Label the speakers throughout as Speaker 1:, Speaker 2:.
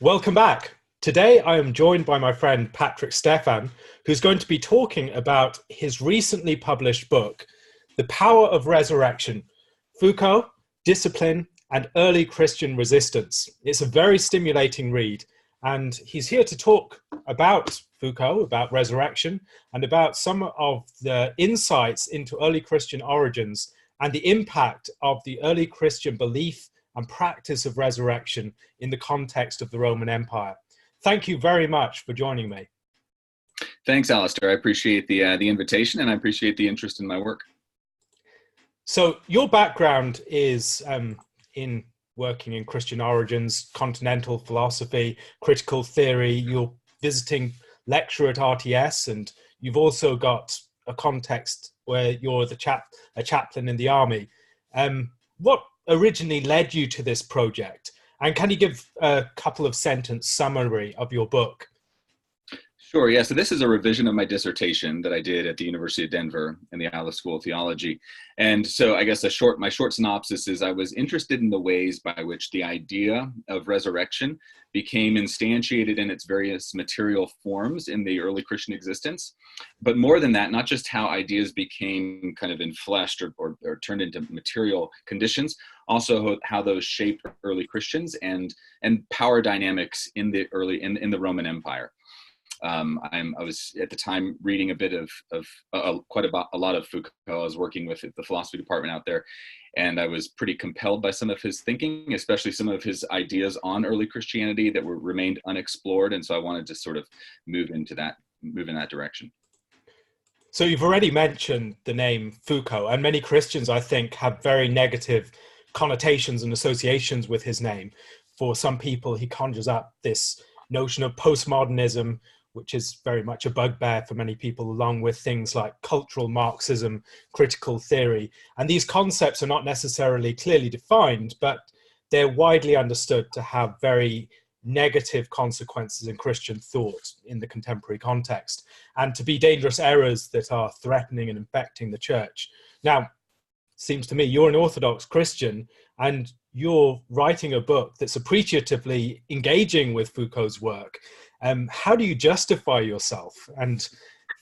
Speaker 1: Welcome back. Today I am joined by my friend Patrick Stefan, who's going to be talking about his recently published book, The Power of Resurrection, Foucault, Discipline, and Early Christian Resistance. It's a very stimulating read, and he's here to talk about Foucault, about resurrection, and about some of the insights into early Christian origins and the impact of the early Christian belief and practice of resurrection in the context of the Roman Empire. Thank you very much for joining me.
Speaker 2: Thanks, Alistair. I appreciate the invitation, and I appreciate the interest in my work.
Speaker 1: So your background is in working in Christian origins, continental philosophy, critical theory. You're visiting lecturer at RTS, and you've also got a context where you're a chaplain in the army. What originally led you to this project? And can you give a couple of sentence summary of your book?
Speaker 2: Sure, yeah. So this is a revision of my dissertation that I did at the University of Denver in the Alice School of Theology. And so I guess my short synopsis is I was interested in the ways by which the idea of resurrection became instantiated in its various material forms in the early Christian existence. But more than that, not just how ideas became kind of enfleshed or turned into material conditions, also how those shaped early Christians and power dynamics in the Roman Empire. I was at the time reading a bit of a lot of Foucault. I was working with the philosophy department out there, and I was pretty compelled by some of his thinking, especially some of his ideas on early Christianity that remained unexplored. And so I wanted to sort of move in that direction.
Speaker 1: So you've already mentioned the name Foucault, and many Christians, I think, have very negative connotations and associations with his name. For some people, he conjures up this notion of postmodernism, which is very much a bugbear for many people, along with things like cultural Marxism, critical theory. And these concepts are not necessarily clearly defined, but they're widely understood to have very negative consequences in Christian thought in the contemporary context, and to be dangerous errors that are threatening and infecting the church. Now, it seems to me you're an Orthodox Christian, and you're writing a book that's appreciatively engaging with Foucault's work. How do you justify yourself? And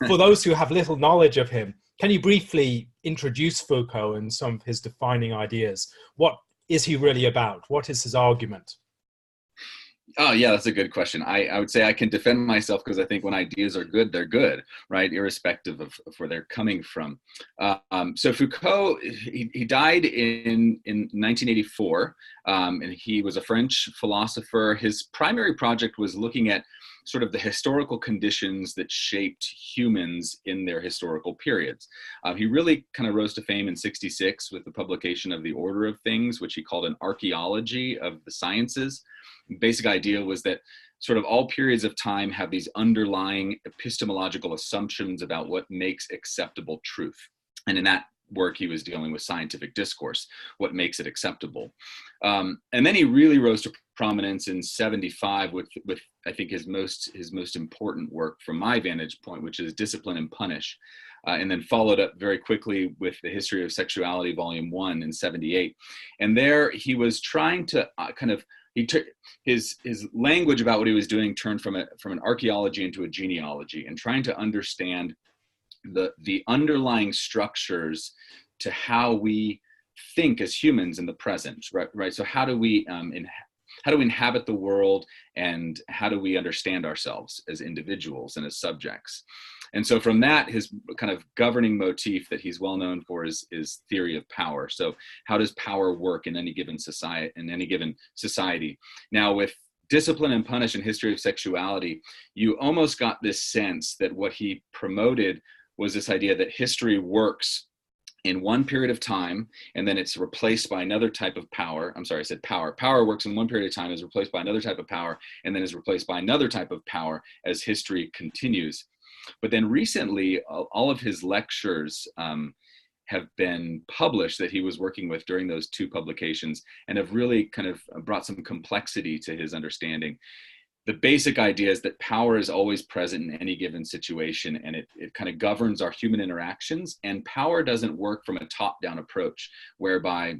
Speaker 1: for those who have little knowledge of him, can you briefly introduce Foucault and some of his defining ideas? What is he really about? What is his argument?
Speaker 2: Oh, yeah, that's a good question. I would say I can defend myself because I think when ideas are good, they're good, right? Irrespective of where they're coming from. So Foucault, he died in 1984, and he was a French philosopher. His primary project was looking at sort of the historical conditions that shaped humans in their historical periods. He really kind of rose to fame in '66 with the publication of The Order of Things, which he called an archaeology of the sciences. The basic idea was that sort of all periods of time have these underlying epistemological assumptions about what makes acceptable truth. And in that work, he was dealing with scientific discourse, what makes it acceptable. And then he really rose to prominence in '75 with I think his most important work from my vantage point, which is Discipline and Punish, and then followed up very quickly with The History of Sexuality, Volume 1 in '78. And there he was trying to he took his language about what he was doing turned from an archaeology into a genealogy, and trying to understand the underlying structures to how we think as humans in the present, right? So how do we inhabit the world, and how do we understand ourselves as individuals and as subjects? And so from that, his kind of governing motif that he's well known for is theory of power. So how does power work in any given society? Now, with Discipline and Punish and History of Sexuality, you almost got this sense that what he promoted was this idea that history works in one period of time, and then it's replaced by another type of power. I'm sorry, I said power. Power works in one period of time, is replaced by another type of power, and then is replaced by another type of power as history continues. But then recently, all of his lectures have been published that he was working with during those two publications, and have really kind of brought some complexity to his understanding. The basic idea is that power is always present in any given situation, and it kind of governs our human interactions. And power doesn't work from a top-down approach, whereby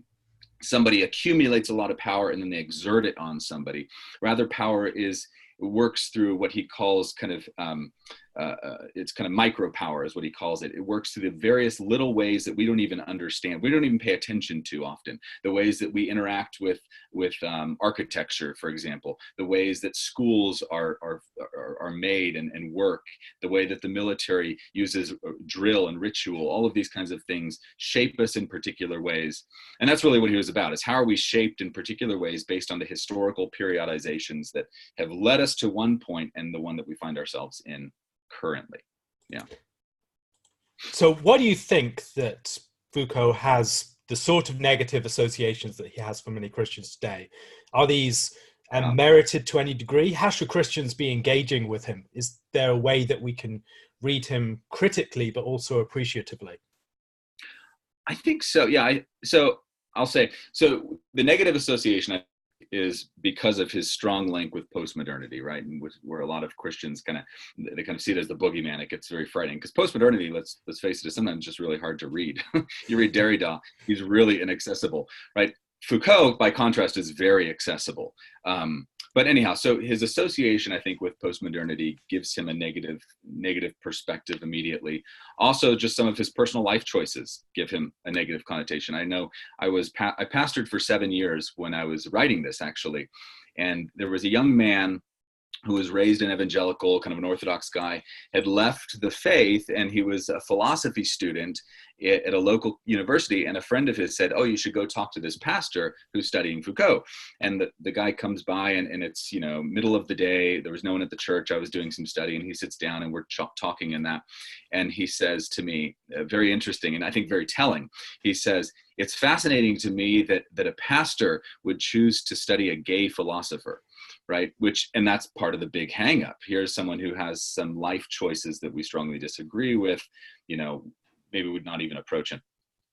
Speaker 2: somebody accumulates a lot of power and then they exert it on somebody. Rather, power works through what he calls kind of it's kind of micro power is what he calls it. It works through the various little ways that we don't even understand. We don't even pay attention to often. The ways that we interact with architecture, for example, the ways that schools are made and work, the way that the military uses drill and ritual, all of these kinds of things shape us in particular ways. And that's really what he was about, is how are we shaped in particular ways based on the historical periodizations that have led us to one point and the one that we find ourselves in currently. Yeah.
Speaker 1: So what do you think that Foucault has, the sort of negative associations that he has for many Christians today? Are these merited to any degree? How should Christians be engaging with him? Is there a way that we can read him critically but also appreciatively?
Speaker 2: I think so. Yeah. So I'll say, so the negative association is because of his strong link with postmodernity, right? And where a lot of Christians kind of see it as the boogeyman. It gets very frightening because postmodernity, let's face it, is sometimes just really hard to read. You read Derrida, he's really inaccessible, right? Foucault, by contrast, is very accessible. But anyhow, so his association, I think, with postmodernity gives him a negative perspective immediately. Also, just some of his personal life choices give him a negative connotation. I know I pastored for 7 years when I was writing this, actually. And there was a young man who was raised an evangelical, kind of an Orthodox guy, had left the faith, and he was a philosophy student at a local university. And a friend of his said, "Oh, you should go talk to this pastor who's studying Foucault." And the guy comes by, and it's, middle of the day. There was no one at the church. I was doing some study, and he sits down, and we're talking in that. And he says to me, very interesting, and I think very telling. He says, "It's fascinating to me that a pastor would choose to study a gay philosopher." Right? And that's part of the big hang up. Here's someone who has some life choices that we strongly disagree with, maybe would not even approach him.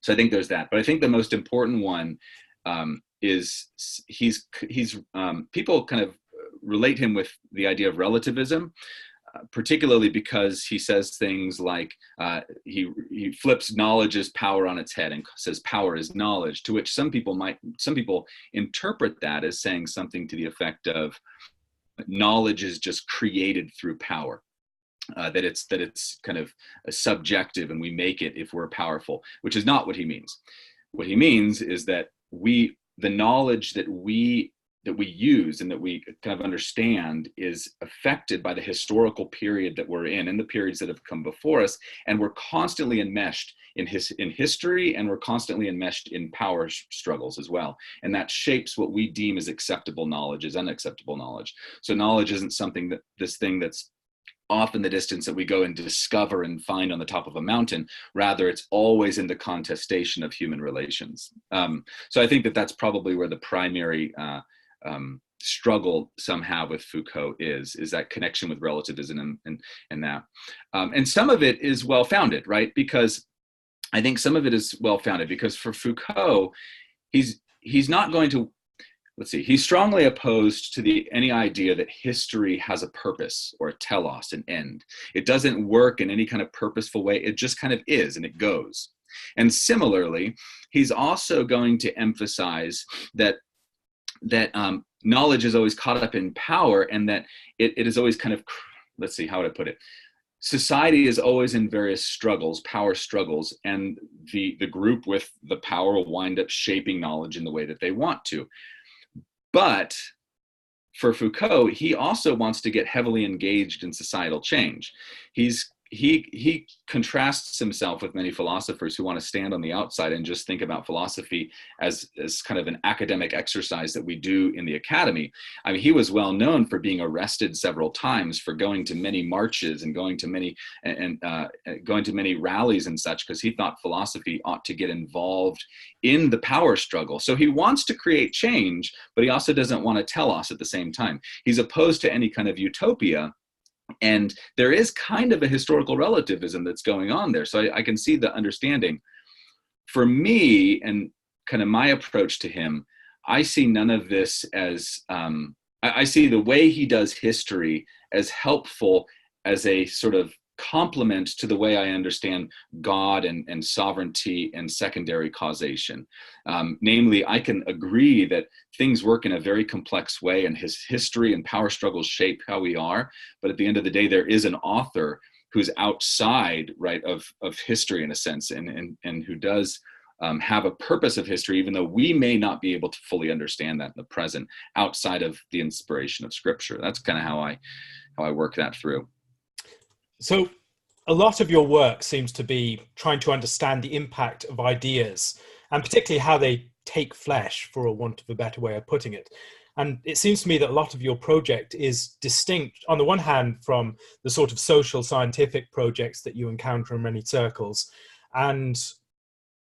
Speaker 2: So I think there's that. But I think the most important one is people kind of relate him with the idea of relativism, particularly because he says things like he flips knowledge as power on its head and says power is knowledge, to which some people interpret that as saying something to the effect of knowledge is just created through power. That it's kind of subjective and we make it if we're powerful, which is not what he means. What he means is that the knowledge that we use and that we kind of understand is affected by the historical period that we're in and the periods that have come before us. And we're constantly enmeshed in history, and we're constantly enmeshed in power struggles as well. And that shapes what we deem as acceptable knowledge as unacceptable knowledge. So knowledge isn't this thing that's off in the distance that we go and discover and find on the top of a mountain. Rather, it's always in the contestation of human relations. So I think that's probably where the primary struggle somehow with Foucault is that connection with relativism and that. And some of it is well-founded, right? Because I think some of it is well-founded because for Foucault, he's not going to, he's strongly opposed to any idea that history has a purpose or a telos, an end. It doesn't work in any kind of purposeful way. It just kind of is, and it goes. And similarly, he's also going to emphasize that knowledge is always caught up in power, and that it is always kind of, how would I put it? Society is always in various struggles, power struggles, and the group with the power will wind up shaping knowledge in the way that they want to. But for Foucault, he also wants to get heavily engaged in societal change. He contrasts himself with many philosophers who want to stand on the outside and just think about philosophy as kind of an academic exercise that we do in the academy. I mean, he was well known for being arrested several times, for going to many marches and going to many rallies and such, because he thought philosophy ought to get involved in the power struggle. So he wants to create change, but he also doesn't want to tell us at the same time. He's opposed to any kind of utopia. And there is kind of a historical relativism that's going on there. So I can see the understanding. For me, and kind of my approach to him, I see none of this as, I see the way he does history as helpful as a sort of complement to the way I understand God and sovereignty and secondary causation. Namely, I can agree that things work in a very complex way, and his history and power struggles shape how we are. But at the end of the day, there is an author who's outside, right, of history in a sense, and who does have a purpose of history, even though we may not be able to fully understand that in the present outside of the inspiration of Scripture. That's kind of how I work that through.
Speaker 1: So a lot of your work seems to be trying to understand the impact of ideas, and particularly how they take flesh, for a want of a better way of putting it. And it seems to me that a lot of your project is distinct, on the one hand, from the sort of social scientific projects that you encounter in many circles, and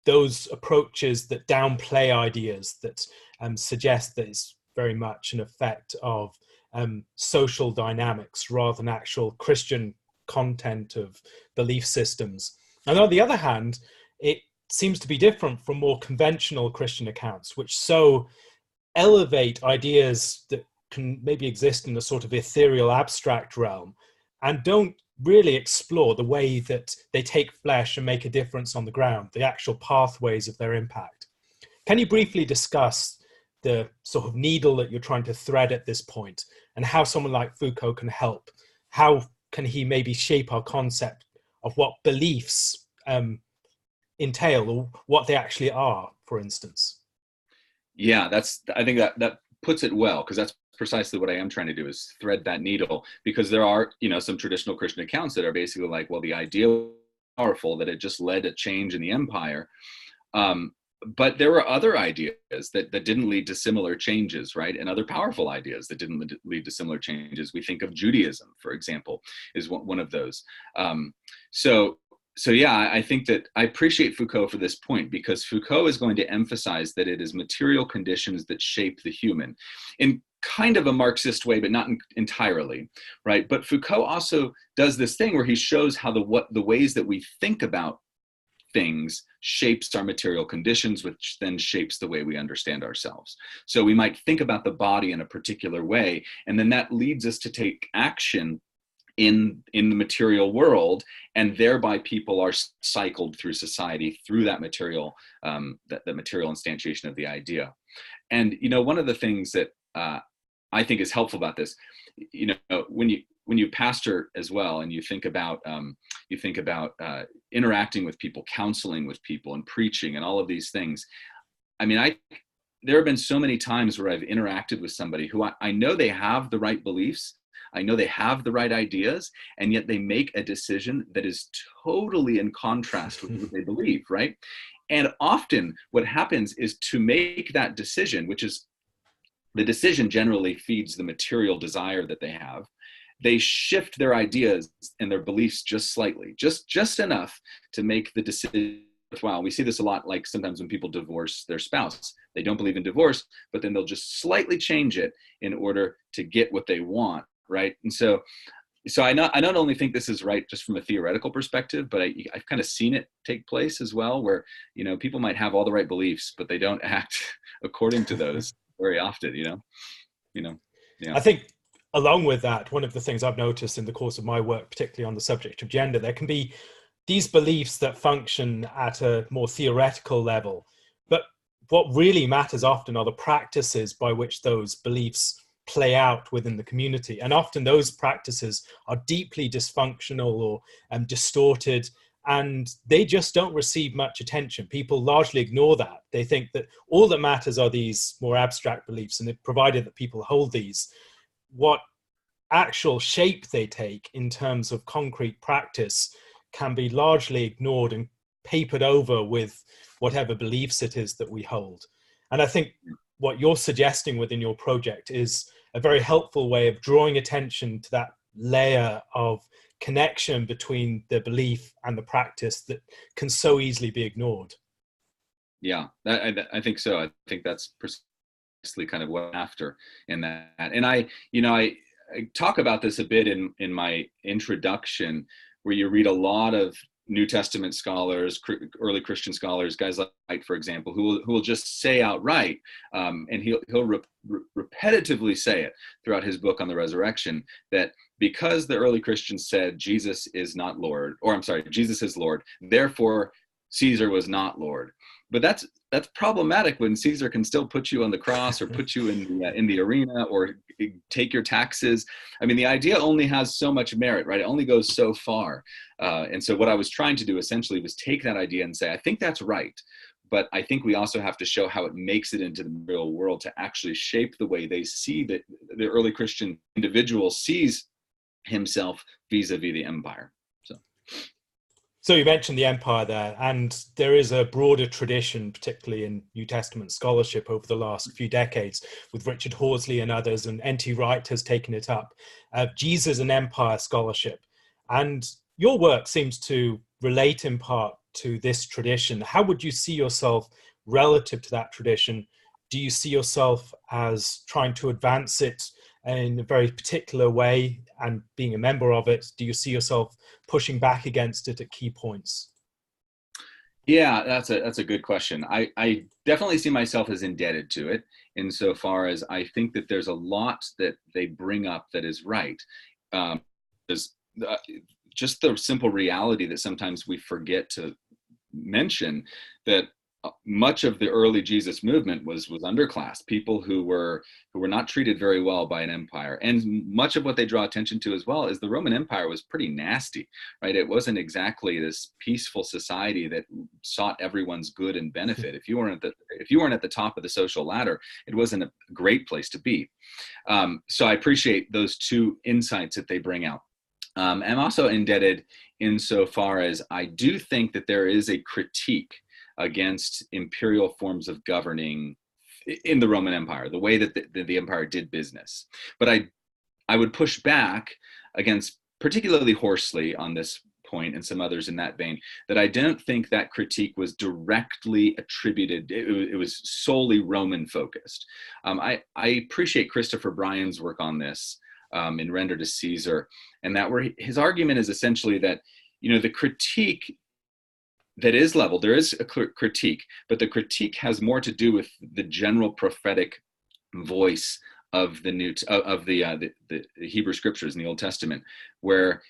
Speaker 1: those approaches that downplay ideas, that suggest that it's very much an effect of social dynamics rather than actual Christian content of belief systems. And on the other hand, it seems to be different from more conventional Christian accounts, which so elevate ideas that can maybe exist in a sort of ethereal abstract realm and don't really explore the way that they take flesh and make a difference on the ground, the actual pathways of their impact. Can you briefly discuss the sort of needle that you're trying to thread at this point, and how someone like Foucault can help? How can he maybe shape our concept of what beliefs entail, or what they actually are, for instance?
Speaker 2: Yeah, I think that puts it well, because that's precisely what I am trying to do, is thread that needle, because there are, some traditional Christian accounts that are basically like, well, the idea was powerful, that it just led to change in the empire. But there were other ideas that didn't lead to similar changes, right? And other powerful ideas that didn't lead to similar changes. We think of Judaism, for example, is one of those. So yeah, I think that I appreciate Foucault for this point, because Foucault is going to emphasize that it is material conditions that shape the human in kind of a Marxist way, but not entirely, right? But Foucault also does this thing where he shows how the ways that we think about things shapes our material conditions, which then shapes the way we understand ourselves. So we might think about the body in a particular way, and then that leads us to take action in the material world, and thereby people are cycled through society through that material, the material instantiation of the idea. And one of the things that I think is helpful about this, when you pastor as well, and you think about interacting with people, counseling with people, and preaching, and all of these things. I mean, there have been so many times where I've interacted with somebody who I know they have the right beliefs, I know they have the right ideas, and yet they make a decision that is totally in contrast with what they believe, right? And often what happens is, to make that decision, which is the decision generally feeds the material desire that they have, they shift their ideas and their beliefs just slightly, just enough to make the decision worthwhile. We see this a lot, like sometimes when people divorce their spouse. They don't believe in divorce, but then they'll just slightly change it in order to get what they want, right? And so I not only think this is right just from a theoretical perspective, but I've kind of seen it take place as well, where people might have all the right beliefs, but they don't act according to those very often. Yeah.
Speaker 1: I think along with that, one of the things I've noticed in the course of my work, particularly on the subject of gender, there can be these beliefs that function at a more theoretical level, but what really matters often are the practices by which those beliefs play out within the community. And often those practices are deeply dysfunctional or distorted, and they just don't receive much attention. People largely ignore that. They think that all that matters are these more abstract beliefs, and provided that people hold these, what actual shape they take in terms of concrete practice can be largely ignored and papered over with whatever beliefs it is that we hold. And I think what you're suggesting within your project is a very helpful way of drawing attention to that layer of connection between the belief and the practice that can so easily be ignored.
Speaker 2: Yeah, I think so. I think that's precisely kind of what I'm after in that. And I talk about this a bit in my introduction, where you read a lot of New Testament scholars, early Christian scholars, guys like White, for example, who will just say outright, and he'll repetitively say it throughout his book on the resurrection, that because the early Christians said Jesus is not Lord, or I'm sorry, Jesus is Lord, therefore Caesar was not Lord. But that's problematic when Caesar can still put you on the cross or put you in the arena or take your taxes. I mean, the idea only has so much merit, right? It only goes so far. And so what I was trying to do essentially was take that idea and say, I think that's right. But I think we also have to show how it makes it into the real world to actually shape the way they see that the early Christian individual sees himself vis-a-vis the empire.
Speaker 1: So you mentioned the empire there, and there is a broader tradition, particularly in New Testament scholarship over the last few decades, with Richard Horsley and others, and N.T. Wright has taken it up, Jesus and empire scholarship. And your work seems to relate in part to this tradition. How would you see yourself relative to that tradition? Do you see yourself as trying to advance it in a very particular way and being a member of it? Do you see yourself pushing back against it at key points?
Speaker 2: Yeah, that's a good question. I definitely see myself as indebted to it insofar as I think that there's a lot that they bring up that is right. There's just the simple reality that sometimes we forget to mention that much of the early Jesus movement was underclass, people who were not treated very well by an empire. And much of what they draw attention to as well is the Roman Empire was pretty nasty, right? It wasn't exactly this peaceful society that sought everyone's good and benefit. If you weren't at the top of the social ladder, it wasn't a great place to be. So I appreciate those two insights that they bring out. I'm also indebted insofar as I do think that there is a critique against imperial forms of governing in the Roman Empire, the way that the empire did business. But I would push back against particularly Horsley on this point and some others in that vein, that I don't think that critique was directly attributed. It was solely Roman focused. I appreciate Christopher Bryan's work on this in Render to Caesar, and that where his argument is essentially that, the critique that is leveled, there is a critique, but the critique has more to do with the general prophetic voice of the Hebrew scriptures in the Old Testament, where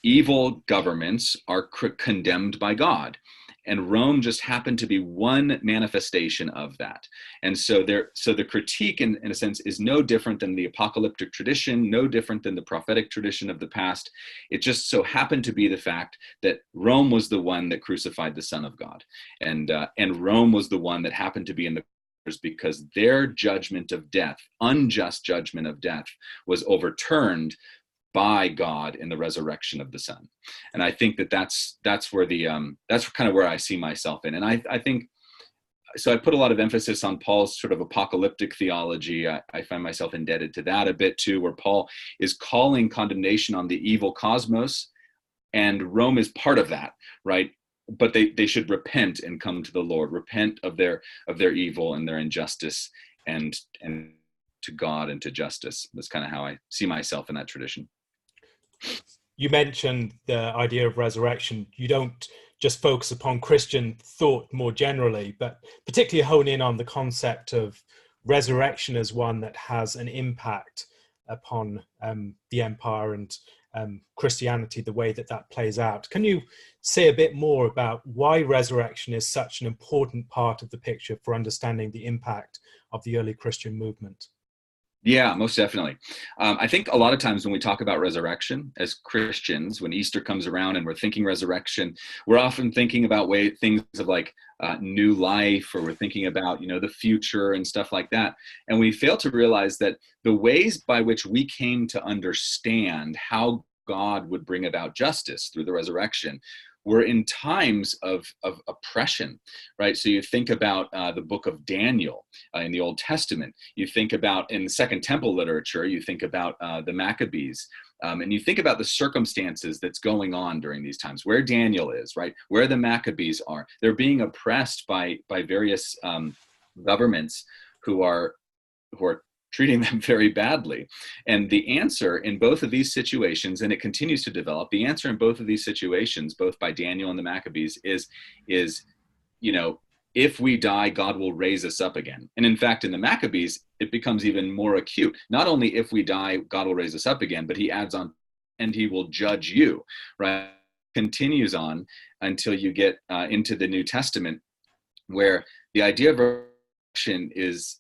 Speaker 2: evil governments are condemned by God. And Rome just happened to be one manifestation of that. And so the critique, in a sense, is no different than the apocalyptic tradition, no different than the prophetic tradition of the past. It just so happened to be the fact that Rome was the one that crucified the Son of God. And Rome was the one that happened to be in the because their judgment of death, unjust judgment of death, was overturned by God in the resurrection of the Son. And I think that's where that's kind of where I see myself in. And I think, so I put a lot of emphasis on Paul's sort of apocalyptic theology. I find myself indebted to that a bit too, where Paul is calling condemnation on the evil cosmos, and Rome is part of that, right? But they should repent and come to the Lord, repent of their evil and their injustice, and to God and to justice. That's kind of how I see myself in that tradition.
Speaker 1: You mentioned the idea of resurrection. You don't just focus upon Christian thought more generally, but particularly hone in on the concept of resurrection as one that has an impact upon the empire and Christianity, the way that plays out. Can you say a bit more about why resurrection is such an important part of the picture for understanding the impact of the early Christian movement?
Speaker 2: Yeah, most definitely. I think a lot of times when we talk about resurrection as Christians, when Easter comes around and we're thinking resurrection, we're often thinking about things of like new life, or we're thinking about, the future and stuff like that. And we fail to realize that the ways by which we came to understand how God would bring about justice through the resurrection were in times of oppression, right? So you think about the book of Daniel in the Old Testament. You think about in the Second Temple literature, you think about the Maccabees. And you think about the circumstances that's going on during these times, where Daniel is, right? Where the Maccabees are. They're being oppressed by various governments who are treating them very badly. And the answer in both of these situations, and it continues to develop, the answer in both of these situations, both by Daniel and the Maccabees, is, if we die, God will raise us up again. And in fact, in the Maccabees, it becomes even more acute. Not only if we die, God will raise us up again, but he adds on, and he will judge you, right? Continues on until you get into the New Testament, where the idea of resurrection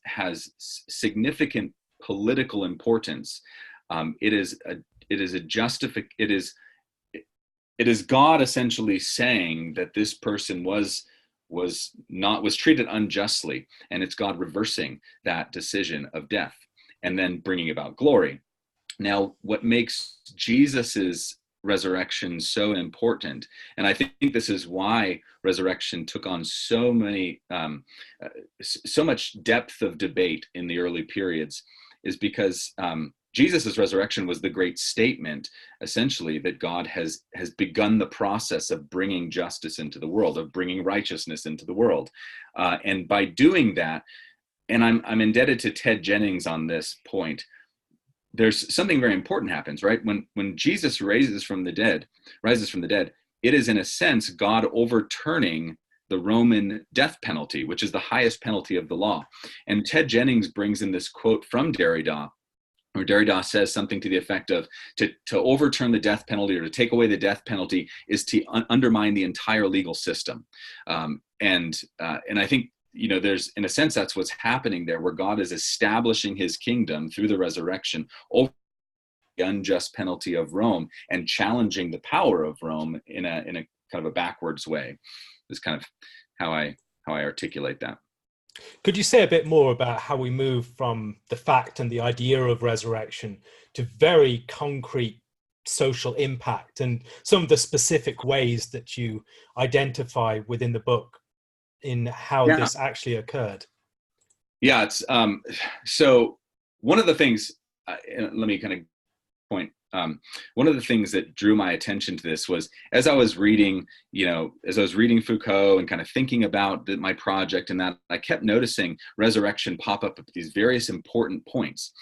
Speaker 2: has significant political importance. It is God essentially saying that this person was treated unjustly, and it's God reversing that decision of death and then bringing about glory. Now, what makes Jesus's resurrection so important, and I think this is why resurrection took on so much depth of debate in the early periods, is because Jesus's resurrection was the great statement, essentially, that God has begun the process of bringing justice into the world, of bringing righteousness into the world, and by doing that, and I'm indebted to Ted Jennings on this point, there's something very important happens, right? When Jesus rises from the dead, it is in a sense God overturning the Roman death penalty, which is the highest penalty of the law. And Ted Jennings brings in this quote from Derrida, where Derrida says something to the effect of, to overturn the death penalty or to take away the death penalty is to undermine the entire legal system. And I think, there's, in a sense, that's what's happening there, where God is establishing his kingdom through the resurrection over the unjust penalty of Rome and challenging the power of Rome in a kind of a backwards way. Is kind of how I articulate that.
Speaker 1: Could you say a bit more about how we move from the fact and the idea of resurrection to very concrete social impact and some of the specific ways that you identify within the book in how this actually occurred?
Speaker 2: Yeah, it's so one of the things, let me kind of point, one of the things that drew my attention to this was, as I was reading Foucault and kind of thinking about my project and that, I kept noticing resurrection pop up at these various important points.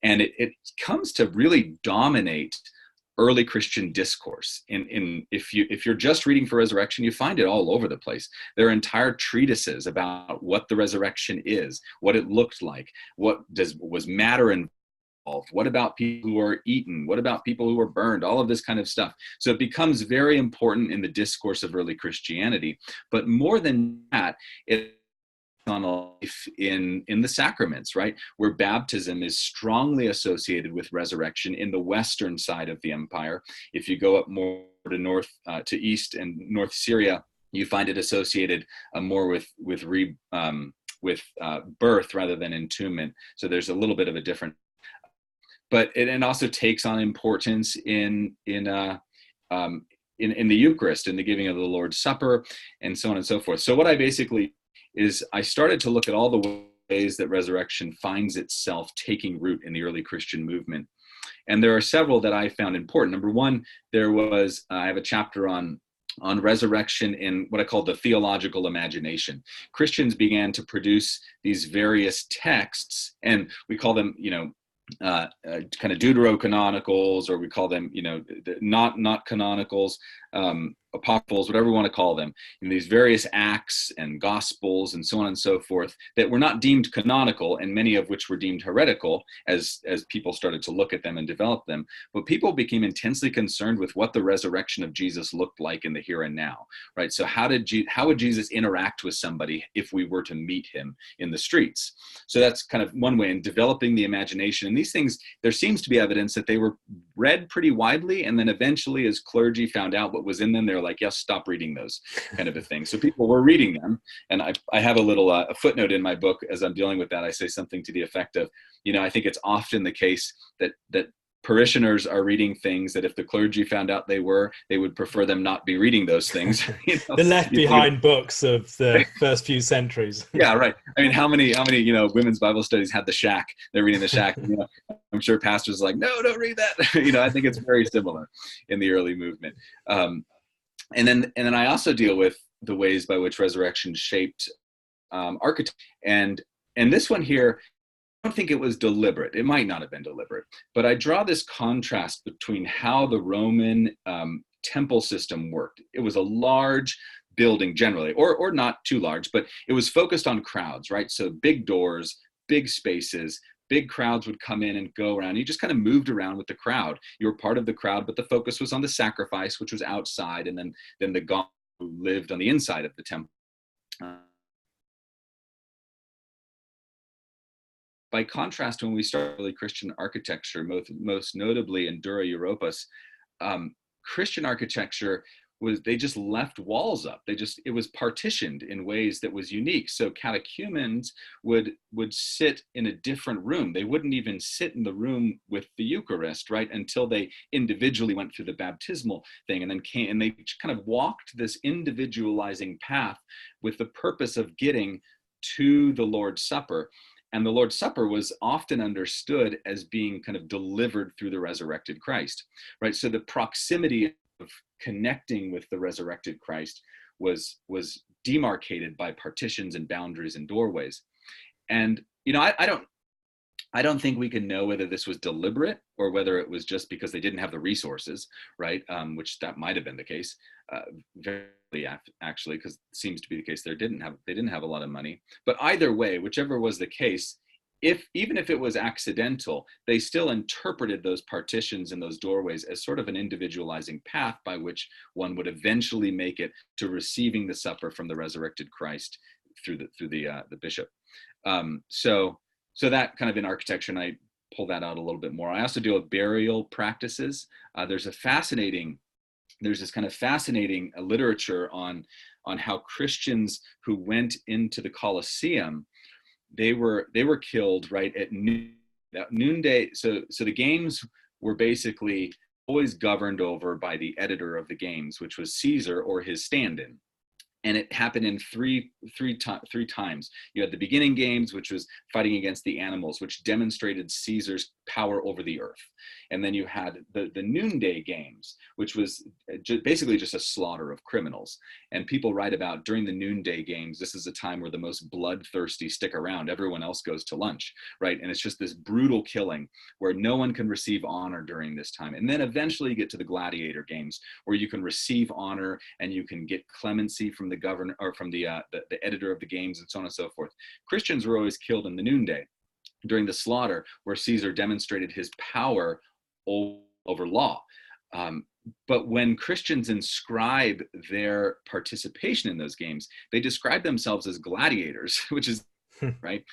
Speaker 2: And it comes to really dominate early Christian discourse. If you're just reading for resurrection, you find it all over the place. There are entire treatises about what the resurrection is, what it looked like, was matter involved, what about people who are eaten, what about people who are burned, all of this kind of stuff. So it becomes very important in the discourse of early Christianity. But more than that, it on life in the sacraments, right? Where baptism is strongly associated with resurrection in the western side of the empire. If you go up more to north, to east and North Syria, you find it associated more with birth rather than entombment. So there's a little bit of a different, but it also takes on importance in the Eucharist, in the giving of the Lord's Supper, and so on and so forth. So what I basically is I started to look at all the ways that resurrection finds itself taking root in the early Christian movement. And there are several that I found important. Number one, I have a chapter on resurrection in what I call the theological imagination. Christians began to produce these various texts, and we call them, kind of deuterocanonicals, or we call them, not canonicals, apocryphals, whatever we want to call them, in these various acts and gospels and so on and so forth that were not deemed canonical, and many of which were deemed heretical as people started to look at them and develop them. But people became intensely concerned with what the resurrection of Jesus looked like in the here and now, right? So how would Jesus interact with somebody if we were to meet him in the streets? So that's kind of one way in developing the imagination. And these things, there seems to be evidence that they were read pretty widely, and then eventually, as clergy found out what was in them, they're like, yes, stop reading those, kind of a thing. So people were reading them, and I have a little a footnote in my book as I'm dealing with that. I say something to the effect of, I think it's often the case that parishioners are reading things that if the clergy found out they would prefer them not be reading those things.
Speaker 1: The left behind books of the first few centuries.
Speaker 2: Yeah, right. I mean, how many women's Bible studies had the shack? They're reading the shack. I'm sure pastors are like, no, don't read that. I think it's very similar in the early movement. And then I also deal with the ways by which resurrection shaped architecture. And this one here, don't think it was deliberate. It might not have been deliberate, but I draw this contrast between how the Roman temple system worked. It was a large building generally, or not too large, but it was focused on crowds, right? So big doors, big spaces, big crowds would come in and go around. You just kind of moved around with the crowd. You were part of the crowd, but the focus was on the sacrifice, which was outside, and then the God who lived on the inside of the temple. By contrast, when we start early Christian architecture, most notably in Dura Europos, Christian architecture they just left walls up. It was partitioned in ways that was unique. So catechumens would sit in a different room. They wouldn't even sit in the room with the Eucharist, right, until they individually went through the baptismal thing, and then they kind of walked this individualizing path with the purpose of getting to the Lord's Supper. And the Lord's Supper was often understood as being kind of delivered through the resurrected Christ, right? So the proximity of connecting with the resurrected Christ was demarcated by partitions and boundaries and doorways. And, I don't think we can know whether this was deliberate or whether it was just because they didn't have the resources, right? Which that might have been the case, actually, because it seems to be the case they didn't have a lot of money. But either way, whichever was the case, even if it was accidental, they still interpreted those partitions and those doorways as sort of an individualizing path by which one would eventually make it to receiving the supper from the resurrected Christ through the bishop. So that kind of in architecture, and I pull that out a little bit more. I also deal with burial practices. There's this kind of fascinating literature on how Christians who went into the Colosseum, they were killed right at noonday. So the games were basically always governed over by the editor of the games, which was Caesar or his stand-in. And it happened in three times. You had the beginning games, which was fighting against the animals, which demonstrated Caesar's power over the earth. And then you had the noonday games, which was basically just a slaughter of criminals. And people write about during the noonday games, this is a time where the most bloodthirsty stick around. Everyone else goes to lunch, right? And it's just this brutal killing where no one can receive honor during this time. And then eventually you get to the gladiator games, where you can receive honor and you can get clemency from the governor or from the editor of the games, and so on and so forth. Christians were always killed in the noonday during the slaughter, where Caesar demonstrated his power over law. But when Christians inscribe their participation in those games, they describe themselves as gladiators, which is right.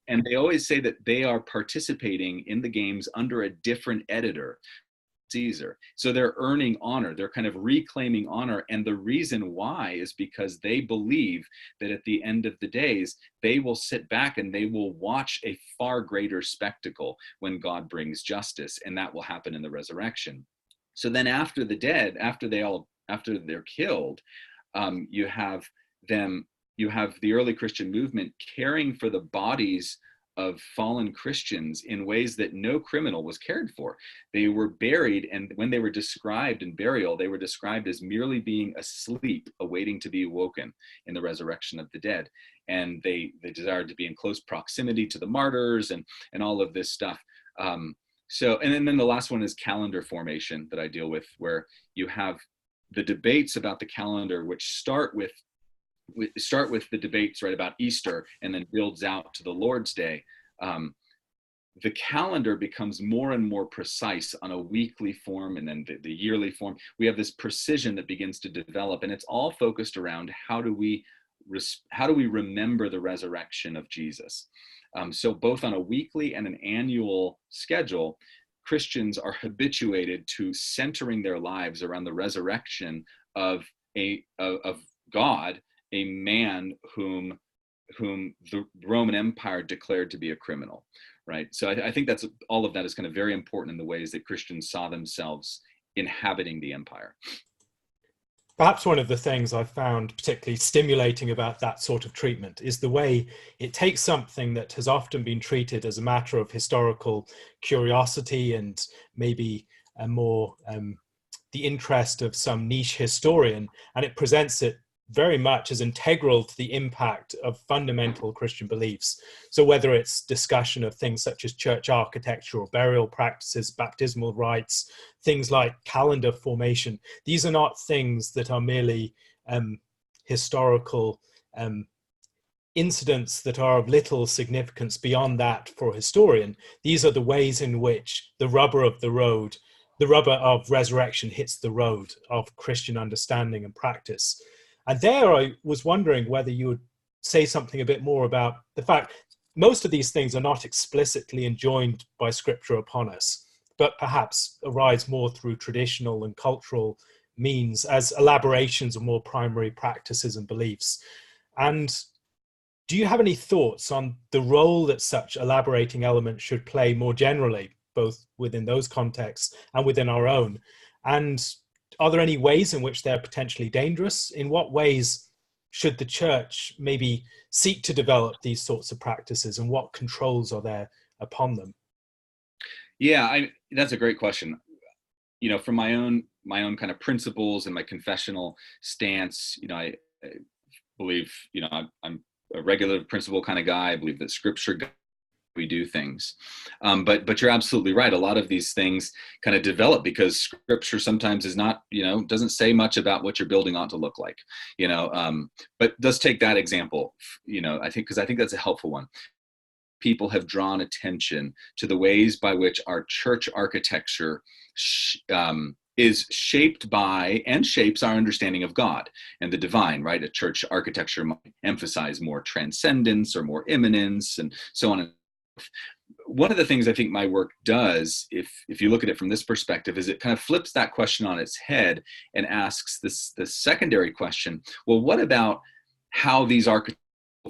Speaker 2: And they always say that they are participating in the games under a different editor, Caesar. So they're earning honor. They're kind of reclaiming honor. And the reason why is because they believe that at the end of the days, they will sit back and they will watch a far greater spectacle when God brings justice. And that will happen in the resurrection. So then after they're killed, you have the early Christian movement caring for the bodies of fallen Christians in ways that no criminal was cared for. They were buried, and when they were described in burial, they were described as merely being asleep, awaiting to be awoken in the resurrection of the dead. And they desired to be in close proximity to the martyrs and all of this stuff. So, and then the last one is calendar formation that I deal with, where you have the debates about the calendar, which start with the debates right about Easter and then builds out to the Lord's Day. The calendar becomes more and more precise on a weekly form and then the yearly form. We have this precision that begins to develop, and it's all focused around how do we remember the resurrection of Jesus. So both on a weekly and an annual schedule, Christians are habituated to centering their lives around the resurrection of God, a man whom the Roman Empire declared to be a criminal, right? So I think that's all of that is kind of very important in the ways that Christians saw themselves inhabiting the empire.
Speaker 1: Perhaps one of the things I found particularly stimulating about that sort of treatment is the way it takes something that has often been treated as a matter of historical curiosity and maybe a more the interest of some niche historian, and it presents it very much as integral to the impact of fundamental Christian beliefs. So whether it's discussion of things such as church architecture or burial practices, baptismal rites, things like calendar formation, these are not things that are merely historical incidents that are of little significance beyond that for a historian. These are the ways in which the rubber of resurrection hits the road of Christian understanding and practice. And there I was wondering whether you would say something a bit more about the fact most of these things are not explicitly enjoined by Scripture upon us, but perhaps arise more through traditional and cultural means as elaborations of more primary practices and beliefs. And do you have any thoughts on the role that such elaborating elements should play more generally, both within those contexts and within our own? And are there any ways in which they're potentially dangerous? In what ways should the church maybe seek to develop these sorts of practices, and what controls are there upon them?
Speaker 2: Yeah, that's a great question. From my own kind of principles and my confessional stance, I believe, I'm a regular principle kind of guy. I believe that Scripture we do things, but you're absolutely right. A lot of these things kind of develop because Scripture sometimes is not, doesn't say much about what your building ought to look like, but let's take that example, I think that's a helpful one. People have drawn attention to the ways by which our church architecture is shaped by and shapes our understanding of God and the divine, right? A church architecture might emphasize more transcendence or more immanence and so on. One of the things I think my work does, if you look at it from this perspective, is it kind of flips that question on its head and asks the secondary question, well, what about how these architectural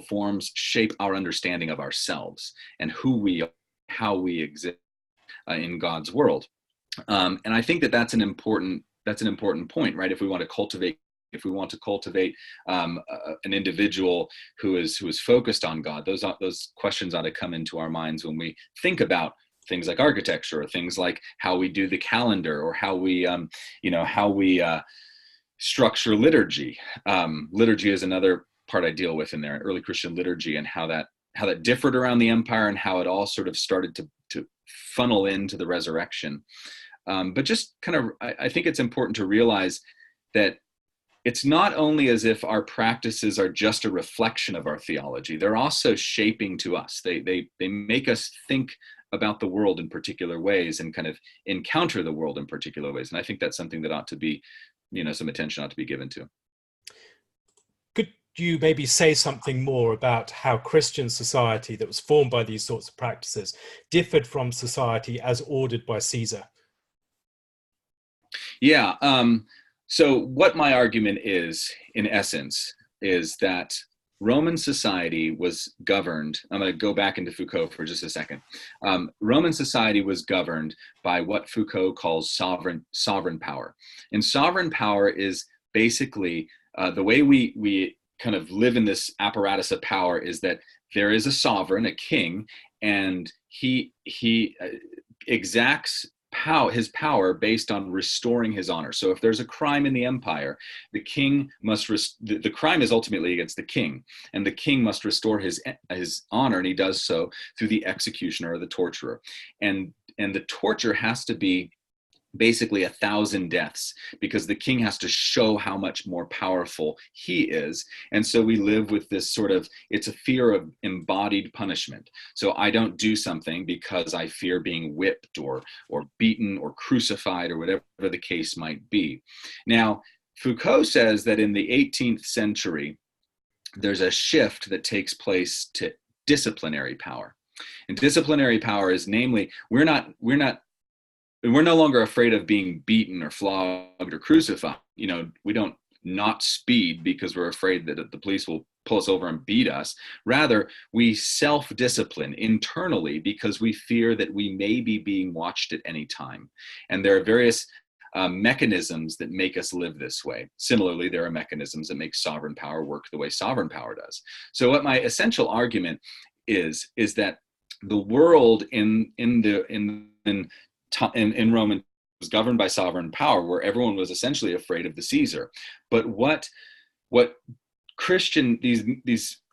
Speaker 2: forms shape our understanding of ourselves and who we are, how we exist in God's world? And I think that's an important point, right? If we want to cultivate an individual who is focused on God, those questions ought to come into our minds when we think about things like architecture, or things like how we do the calendar, or how we structure liturgy. Liturgy is another part I deal with in there, early Christian liturgy, and how that differed around the empire and how it all sort of started to funnel into the resurrection. But just kind of, I think it's important to realize that it's not only as if our practices are just a reflection of our theology, they're also shaping to us. They make us think about the world in particular ways and kind of encounter the world in particular ways. And I think that's something that ought to be, some attention ought to be given to.
Speaker 1: Could you maybe say something more about how Christian society that was formed by these sorts of practices differed from society as ordered by Caesar?
Speaker 2: Yeah. So what my argument is, in essence, is that Roman society was governed. I'm going to go back into Foucault for just a second. Roman society was governed by what Foucault calls sovereign power. And sovereign power is basically the way we kind of live in this apparatus of power is that there is a sovereign, a king, and he exacts his power based on restoring his honor. So if there's a crime in the empire, the king must the crime is ultimately against the king, and the king must restore his honor, and he does so through the executioner or the torturer. And the torture has to be basically 1,000 deaths, because the king has to show how much more powerful he is. And so we live with this sort of, it's a fear of embodied punishment. So I don't do something because I fear being whipped or beaten or crucified or whatever the case might be. Now, Foucault says that in the 18th century, there's a shift that takes place to disciplinary power. And disciplinary power is, namely, we're no longer afraid of being beaten or flogged or crucified. We don't not speed because we're afraid that the police will pull us over and beat us. Rather, we self-discipline internally because we fear that we may be being watched at any time. And there are various mechanisms that make us live this way. Similarly, there are mechanisms that make sovereign power work the way sovereign power does. So what my essential argument is that the world in Rome was governed by sovereign power, where everyone was essentially afraid of the Caesar. But what what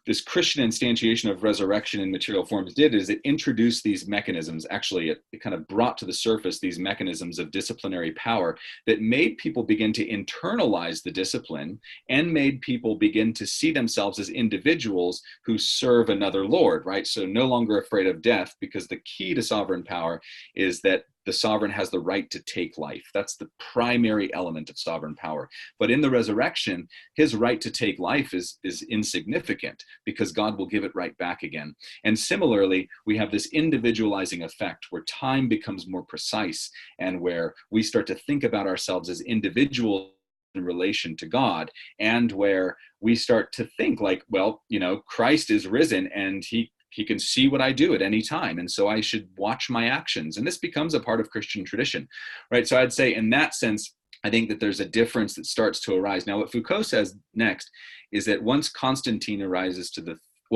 Speaker 2: this Christian instantiation of resurrection in material forms did is it introduced these mechanisms. Actually, it kind of brought to the surface these mechanisms of disciplinary power that made people begin to internalize the discipline and made people begin to see themselves as individuals who serve another Lord, right? So no longer afraid of death, because the key to sovereign power is that the sovereign has the right to take life. That's the primary element of sovereign power. But in the resurrection, his right to take life is insignificant, because God will give it right back again. And similarly, we have this individualizing effect where time becomes more precise, and where we start to think about ourselves as individuals in relation to God, and where we start to think like, well, Christ is risen, and he can see what I do at any time. And so I should watch my actions. And this becomes a part of Christian tradition, right? So I'd say in that sense, I think that there's a difference that starts to arise. Now, what Foucault says next is that once Constantine arises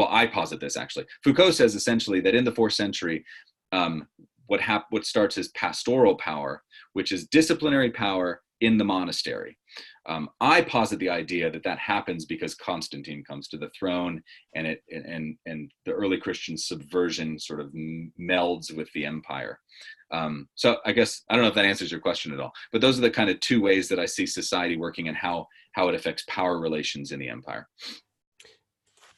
Speaker 2: I posit this actually. Foucault says essentially that in the 4th century, what starts as pastoral power, which is disciplinary power in the monastery. I posit the idea that happens because Constantine comes to the throne, and the early Christian subversion sort of melds with the empire. So I guess, I don't know if that answers your question at all, but those are the kind of two ways that I see society working and how it affects power relations in the empire.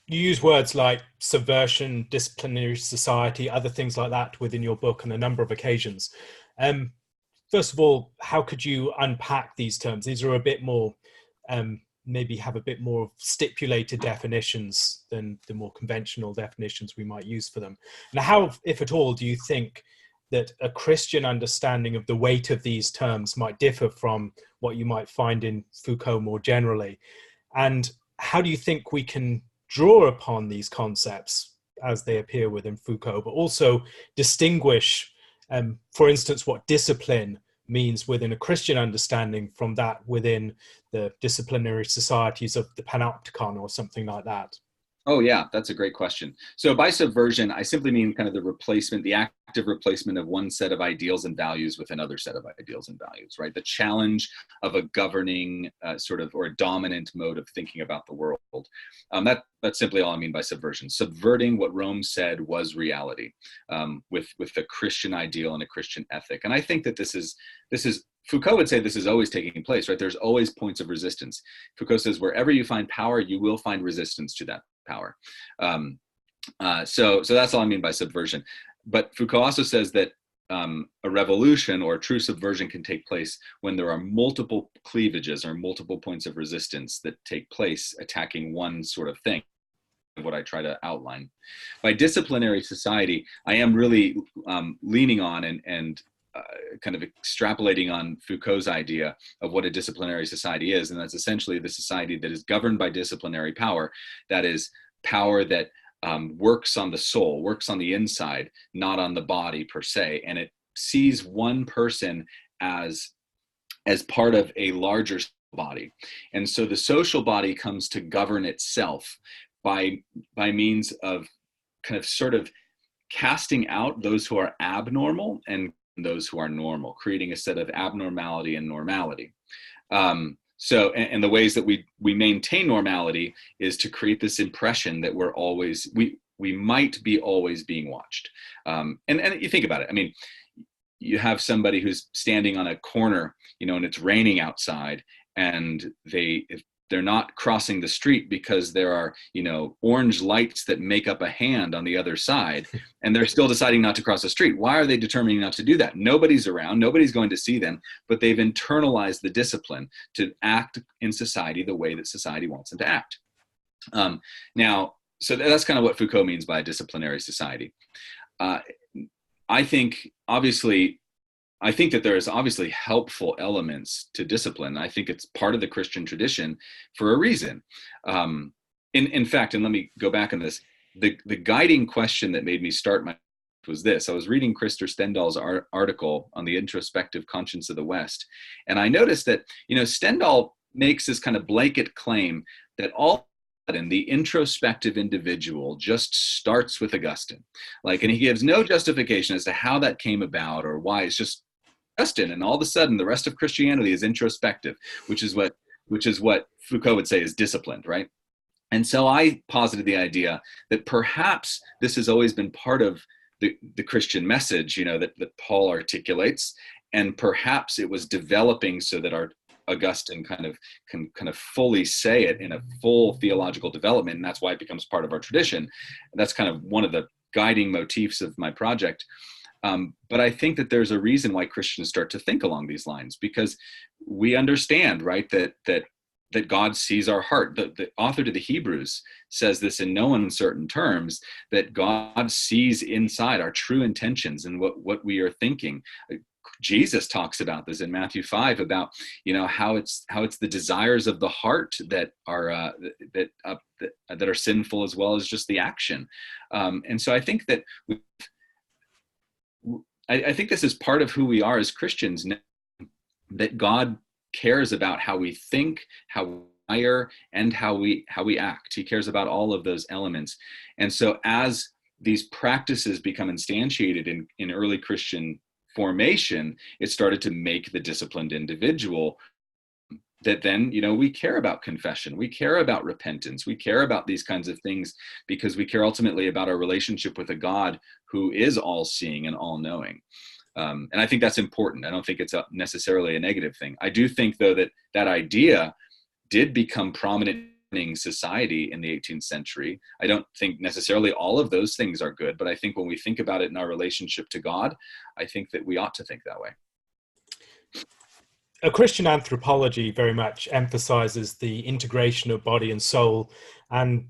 Speaker 1: You use words like subversion, disciplinary society, other things like that within your book on a number of occasions. First of all, how could you unpack these terms? These are a bit more, maybe have a bit more stipulated definitions than the more conventional definitions we might use for them. And how, if at all, do you think that a Christian understanding of the weight of these terms might differ from what you might find in Foucault more generally? And how do you think we can draw upon these concepts as they appear within Foucault, but also distinguish, for instance, what discipline means within a Christian understanding from that within the disciplinary societies of the Panopticon or something like that?
Speaker 2: Oh, yeah, that's a great question. So by subversion, I simply mean kind of the active replacement of one set of ideals and values with another set of ideals and values, right? The challenge of a governing or a dominant mode of thinking about the world. That's simply all I mean by subversion. Subverting what Rome said was reality, with a Christian ideal and a Christian ethic. And I think that this is Foucault would say this is always taking place, right? There's always points of resistance. Foucault says wherever you find power, you will find resistance to that power. So that's all I mean by subversion. But Foucault also says that a revolution or a true subversion can take place when there are multiple cleavages or multiple points of resistance that take place attacking one sort of thing. What I try to outline. By disciplinary society, I am really leaning on and kind of extrapolating on Foucault's idea of what a disciplinary society is. And that's essentially the society that is governed by disciplinary power. That is power that works on the soul, works on the inside, not on the body per se. And it sees one person as part of a larger body. And so the social body comes to govern itself by means of kind of sort of casting out those who are abnormal and those who are normal, creating a set of abnormality and normality. So the ways that we maintain normality is to create this impression that we might be always being watched. And you think about it. I mean, you have somebody who's standing on a corner, and it's raining outside, and they're not crossing the street because there are, orange lights that make up a hand on the other side, and they're still deciding not to cross the street. Why are they determining not to do that? Nobody's around, nobody's going to see them, but they've internalized the discipline to act in society the way that society wants them to act. So that's kind of what Foucault means by a disciplinary society. I think that there is obviously helpful elements to discipline. I think it's part of the Christian tradition for a reason. In fact, and let me go back on this, the guiding question that made me start was this. I was reading Krister Stendhal's article on the introspective conscience of the West. And I noticed that, Stendhal makes this kind of blanket claim that the introspective individual just starts with Augustine. And he gives no justification as to how that came about or why. It's just Augustine, and all of a sudden the rest of Christianity is introspective, which is what which is what Foucault would say is disciplined, right? And so I posited the idea that perhaps this has always been part of the Christian message, that Paul articulates, and perhaps it was developing so that our Augustine can fully say it in a full theological development, and that's why it becomes part of our tradition. That's kind of one of the guiding motifs of my project. But I think that there's a reason why Christians start to think along these lines, because we understand, right, that God sees our heart. The author to the Hebrews says this in no uncertain terms, that God sees inside our true intentions and what we are thinking. Jesus talks about this in Matthew 5 about, how it's the desires of the heart that are that are sinful, as well as just the action. And so I think that I think this is part of who we are as Christians, that God cares about how we think, how we desire, and how we act. He cares about all of those elements. And so as these practices become instantiated in early Christian formation, it started to make the disciplined individual that then, we care about confession, we care about repentance, we care about these kinds of things, because we care ultimately about our relationship with a God who is all-seeing and all-knowing. And I think that's important. I don't think it's necessarily a negative thing. I do think, though, that idea did become prominent in society in the 18th century. I don't think necessarily all of those things are good, but I think when we think about it in our relationship to God, I think that we ought to think that way.
Speaker 1: A Christian anthropology very much emphasizes the integration of body and soul. And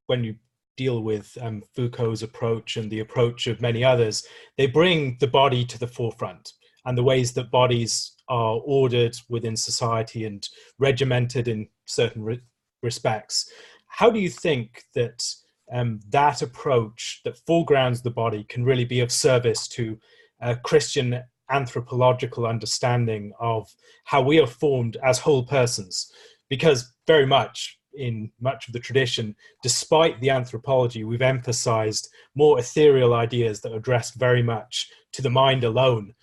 Speaker 1: when you deal with Foucault's approach and the approach of many others, they bring the body to the forefront, and the ways that bodies are ordered within society and regimented in certain respects. How do you think that that approach that foregrounds the body can really be of service to a Christian anthropological understanding of how we are formed as whole persons? Because very much in much of the tradition, despite the anthropology, we've emphasized more ethereal ideas that are addressed very much to the mind alone.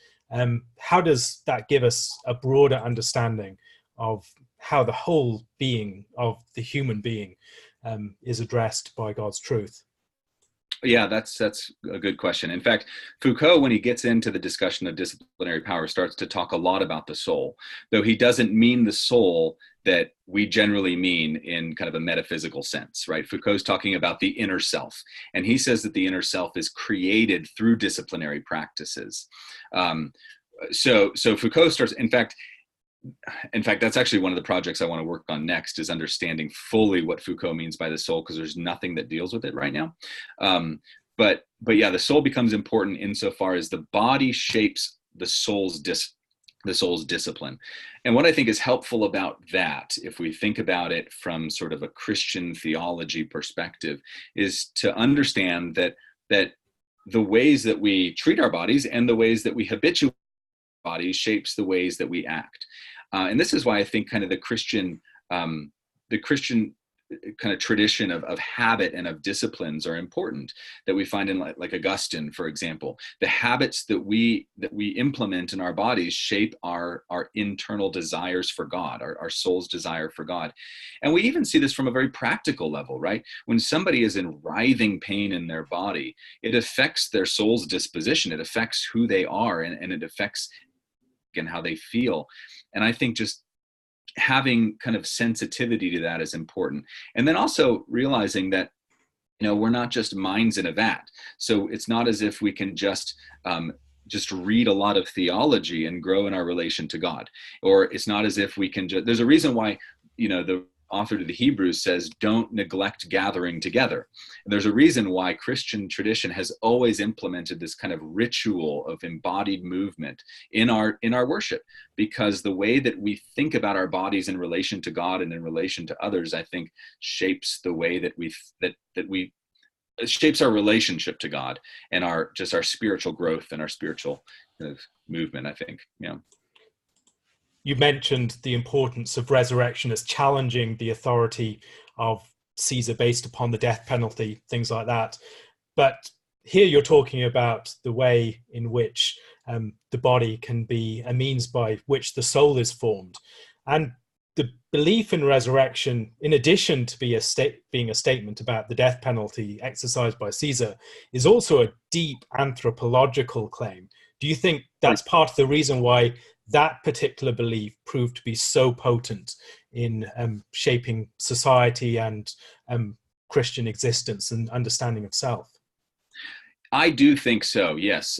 Speaker 1: How does that give us a broader understanding of how the whole being of the human being is addressed by God's truth?
Speaker 2: Yeah, that's a good question. In fact, Foucault, when he gets into the discussion of disciplinary power, starts to talk a lot about the soul, though he doesn't mean the soul that we generally mean in kind of a metaphysical sense, right? Foucault's talking about the inner self, and he says that the inner self is created through disciplinary practices. So Foucault starts, in fact, that's actually one of the projects I want to work on next, is understanding fully what Foucault means by the soul, because there's nothing that deals with it right now. But yeah, the soul becomes important insofar as the body shapes the soul's discipline. And what I think is helpful about that, if we think about it from sort of a Christian theology perspective, is to understand that the ways that we treat our bodies and the ways that we habituate bodies shapes the ways that we act. And this is why I think kind of the Christian kind of tradition of habit and of disciplines are important, that we find in like Augustine, for example. The habits that we implement in our bodies shape our internal desires for God, our soul's desire for God. And we even see this from a very practical level, right? When somebody is in writhing pain in their body, it affects their soul's disposition. It affects who they are, and it affects and how they feel. And I think just having kind of sensitivity to that is important. And then also realizing that, we're not just minds in a vat. So it's not as if we can just read a lot of theology and grow in our relation to God. Or it's not as if we can there's a reason why, the author to the Hebrews says, don't neglect gathering together. And there's a reason why Christian tradition has always implemented this kind of ritual of embodied movement in our worship, because the way that we think about our bodies in relation to God and in relation to others, I think shapes the way that we shapes our relationship to God and our spiritual growth and our spiritual kind of movement, I think.
Speaker 1: You mentioned the importance of resurrection as challenging the authority of Caesar based upon the death penalty, things like that. But here you're talking about the way in which the body can be a means by which the soul is formed. And the belief in resurrection, in addition to being a statement about the death penalty exercised by Caesar, is also a deep anthropological claim. Do you think that's part of the reason why that particular belief proved to be so potent in shaping society and Christian existence and understanding of self?
Speaker 2: I do think so, yes.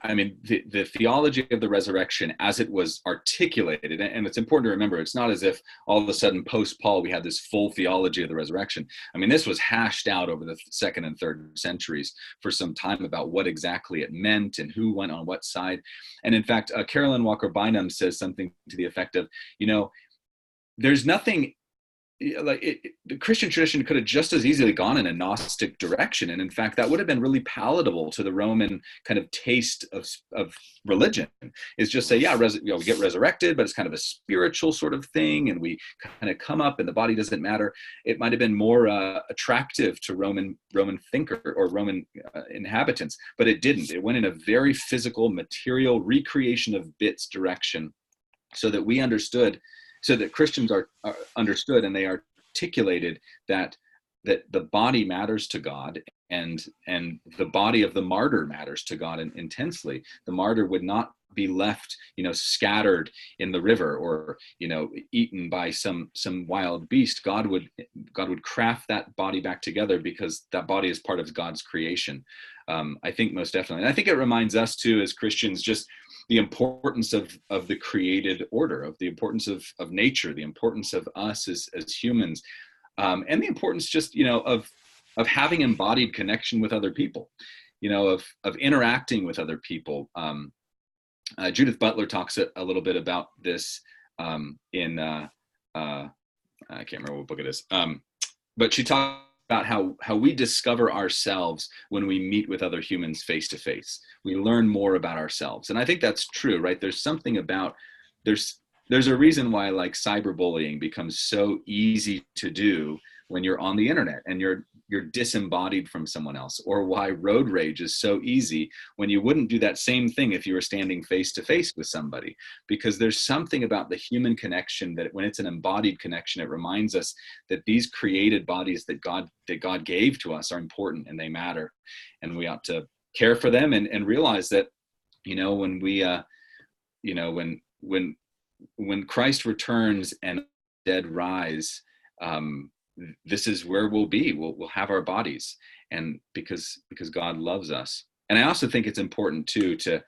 Speaker 2: I mean, the theology of the resurrection as it was articulated, and it's important to remember, it's not as if all of a sudden post-Paul we had this full theology of the resurrection. I mean, this was hashed out over the second and third centuries for some time about what exactly it meant and who went on what side. And in fact, Carolyn Walker Bynum says something to the effect of, there's nothing the Christian tradition could have just as easily gone in a Gnostic direction. And in fact, that would have been really palatable to the Roman kind of taste of religion, is just say, yeah, we get resurrected, but it's kind of a spiritual sort of thing. And we kind of come up and the body doesn't matter. It might've been more attractive to Roman thinker or Roman inhabitants, but it didn't. It went in a very physical, material recreation of bits direction, so that Christians are understood, and they articulated that the body matters to God, and the body of the martyr matters to God intensely. The martyr would not be left, scattered in the river or, eaten by some wild beast. God would craft that body back together, because that body is part of God's creation. I think most definitely. And I think it reminds us too, as Christians, just the importance of the created order, of the importance of nature, the importance of us as humans, and the importance just, of having embodied connection with other people, of interacting with other people. Judith Butler talks a little bit about this in, I can't remember what book it is, but she talks about how we discover ourselves when we meet with other humans face to face. We learn more about ourselves. And I think that's true, right? There's something about, there's a reason why like cyberbullying becomes so easy to do when you're on the internet and you're disembodied from someone else, or why road rage is so easy when you wouldn't do that same thing if you were standing face to face with somebody. Because there's something about the human connection that when it's an embodied connection, it reminds us that these created bodies that God gave to us are important and they matter, and we ought to care for them and realize that, when we, when Christ returns and dead rise, this is where we'll be. We'll have our bodies, and because God loves us. And I also think it's important too to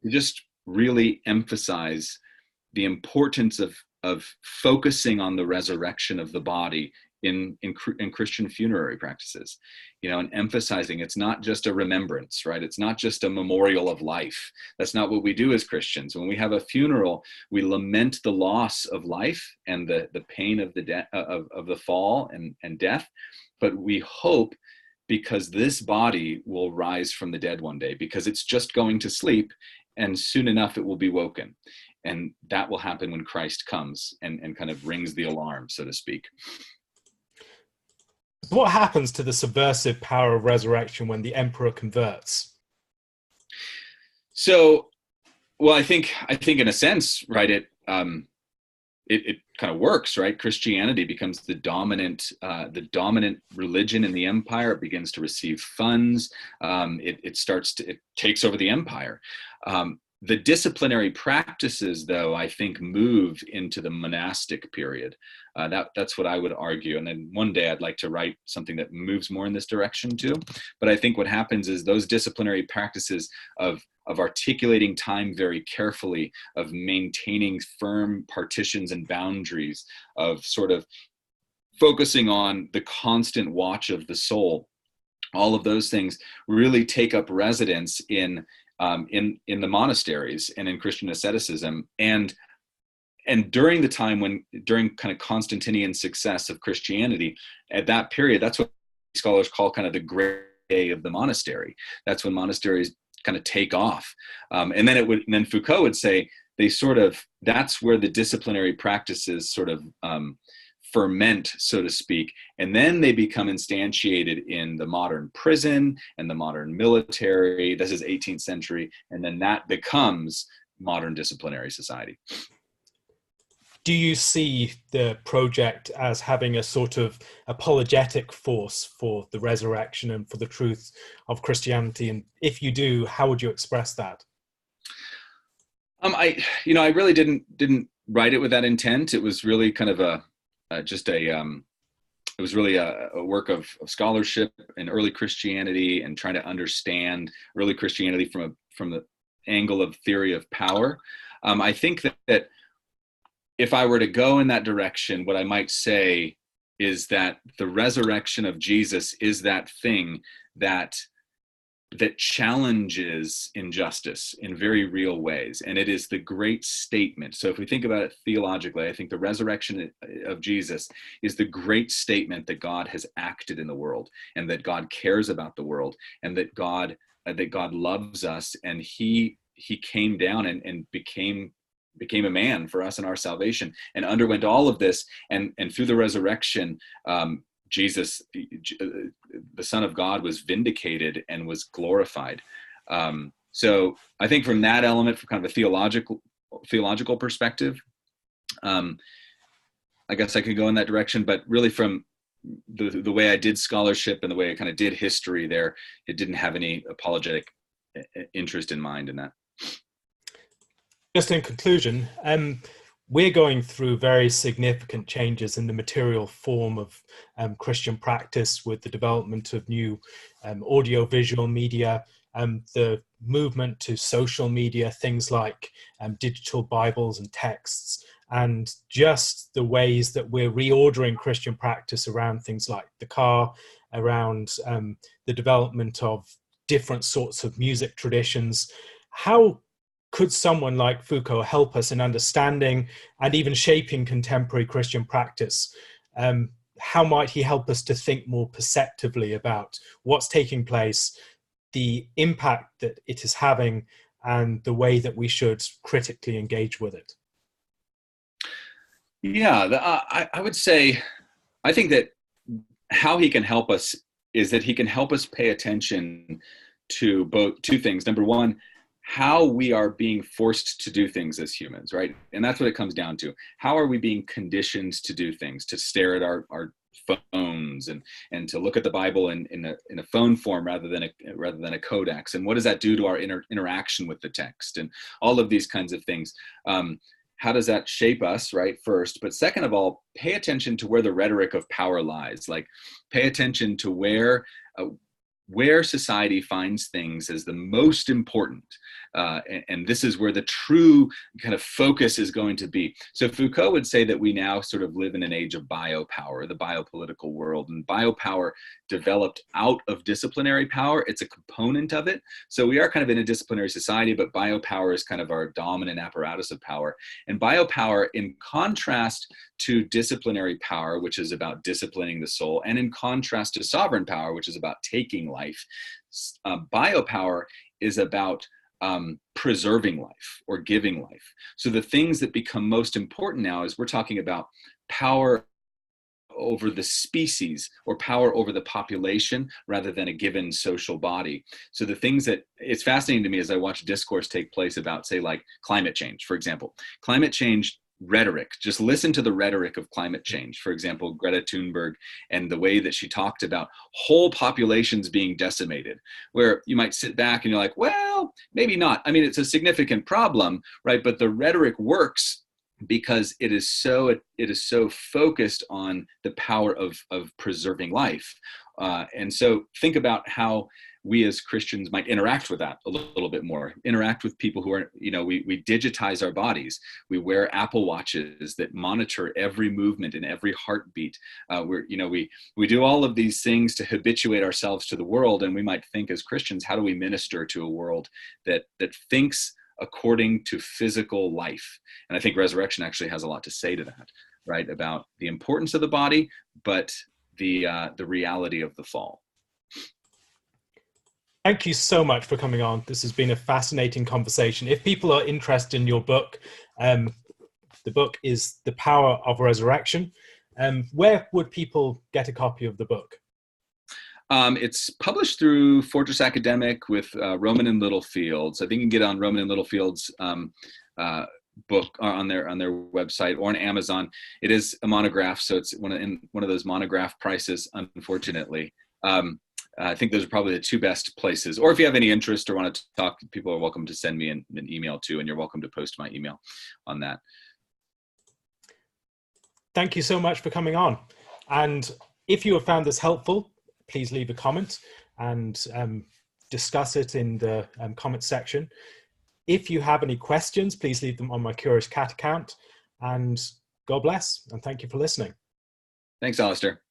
Speaker 2: just really emphasize the importance of focusing on the resurrection of the body in Christian funerary practices, and emphasizing it's not just a remembrance, right? It's not just a memorial of life. That's not what we do as Christians. When we have a funeral, we lament the loss of life and the pain of of the fall and death, but we hope, because this body will rise from the dead one day, because it's just going to sleep, and soon enough it will be woken. And that will happen when Christ comes and kind of rings the alarm, so to speak.
Speaker 1: What happens to the subversive power of resurrection when the emperor converts?
Speaker 2: So, well, I think in a sense, right, it kind of works, right? Christianity becomes the dominant religion in the empire. It begins to receive funds. It takes over the empire. The disciplinary practices, though, I think move into the monastic period. That's what I would argue. And then one day I'd like to write something that moves more in this direction too. But I think what happens is those disciplinary practices of articulating time very carefully, of maintaining firm partitions and boundaries, of sort of focusing on the constant watch of the soul, all of those things really take up residence in the monasteries and in Christian asceticism. And during the time during kind of Constantinian success of Christianity, at that period, that's what scholars call kind of the great day of the monastery. That's when monasteries kind of take off. And then Foucault would say that's where the disciplinary practices sort of ferment, so to speak, and then they become instantiated in the modern prison and the modern military. This is 18th century, and then that becomes modern disciplinary society.
Speaker 1: Do you see the project as having a sort of apologetic force for the resurrection and for the truth of Christianity? And if you do, how would you express that?
Speaker 2: I really didn't write it with that intent. It was really kind of it was really a work of scholarship in early Christianity and trying to understand early Christianity from the angle of theory of power. I think that if I were to go in that direction, what I might say is that the resurrection of Jesus is that thing that challenges injustice in very real ways. And it is the great statement. So if we think about it theologically, I think the resurrection of Jesus is the great statement that God has acted in the world, and that God cares about the world, and that God loves us, and he came down and became a man for us in our salvation, and underwent all of this, and through the resurrection, Jesus, the Son of God, was vindicated and was glorified. So I think from that element, from kind of a theological perspective, I guess I could go in that direction. But really, from the way I did scholarship and the way I kind of did history there, it didn't have any apologetic interest in mind in that.
Speaker 1: Just in conclusion, we're going through very significant changes in the material form of Christian practice, with the development of new audio-visual media, the movement to social media, things like digital Bibles and texts, and just the ways that we're reordering Christian practice around things like the car, around the development of different sorts of music traditions. How could someone like Foucault help us in understanding and even shaping contemporary Christian practice? How might he help us to think more perceptively about what's taking place, the impact that it is having, and the way that we should critically engage with it?
Speaker 2: Yeah, I would say, I think that how he can help us is that he can help us pay attention to two things. Number one, how we are being forced to do things as humans, right? And that's what it comes down to. How are we being conditioned to do things, to stare at our phones and to look at the Bible in a phone form rather than a codex? And what does that do to our interaction with the text? And all of these kinds of things. How does that shape us, right? First, but second of all, pay attention to where the rhetoric of power lies. Like, pay attention to where society finds things as the most important. And this is where the true kind of focus is going to be. So Foucault would say that we now sort of live in an age of biopower, the biopolitical world. And biopower developed out of disciplinary power. It's a component of it. So we are kind of in a disciplinary society, but biopower is kind of our dominant apparatus of power. And biopower, in contrast to disciplinary power, which is about disciplining the soul, and in contrast to sovereign power, which is about taking life, biopower is about preserving life or giving life. So the things that become most important now is we're talking about power over the species or power over the population rather than a given social body. So the things that it's fascinating to me as I watch discourse take place about, say, like climate change, for example. Climate change rhetoric, just listen to the rhetoric of climate change. For example, Greta Thunberg and the way that she talked about whole populations being decimated, where you might sit back and you're like, well, maybe not. I mean, it's a significant problem, right? But the rhetoric works because it is so focused on the power of preserving life. And so think about how we as Christians might interact with that a little bit more, interact with people who are, we digitize our bodies. We wear Apple Watches that monitor every movement and every heartbeat. We do all of these things to habituate ourselves to the world. And we might think as Christians, how do we minister to a world that thinks according to physical life? And I think resurrection actually has a lot to say to that, right? About the importance of the body, but the reality of the fall.
Speaker 1: Thank you so much for coming on. This has been a fascinating conversation. If people are interested in your book, the book is The Power of Resurrection. Where would people get a copy of the book?
Speaker 2: It's published through Fortress Academic with Rowman and Littlefields. I think you can get on Rowman and Littlefield's book on their website or on Amazon. It is a monograph, so it's one of those monograph prices, unfortunately. I think those are probably the two best places. Or if you have any interest or want to talk, people are welcome to send me an email too, and you're welcome to post my email on that.
Speaker 1: Thank you so much for coming on. And if you have found this helpful, please leave a comment and discuss it in the comment section. If you have any questions, please leave them on my Curious Cat account. And God bless, and thank you for listening.
Speaker 2: Thanks, Alistair.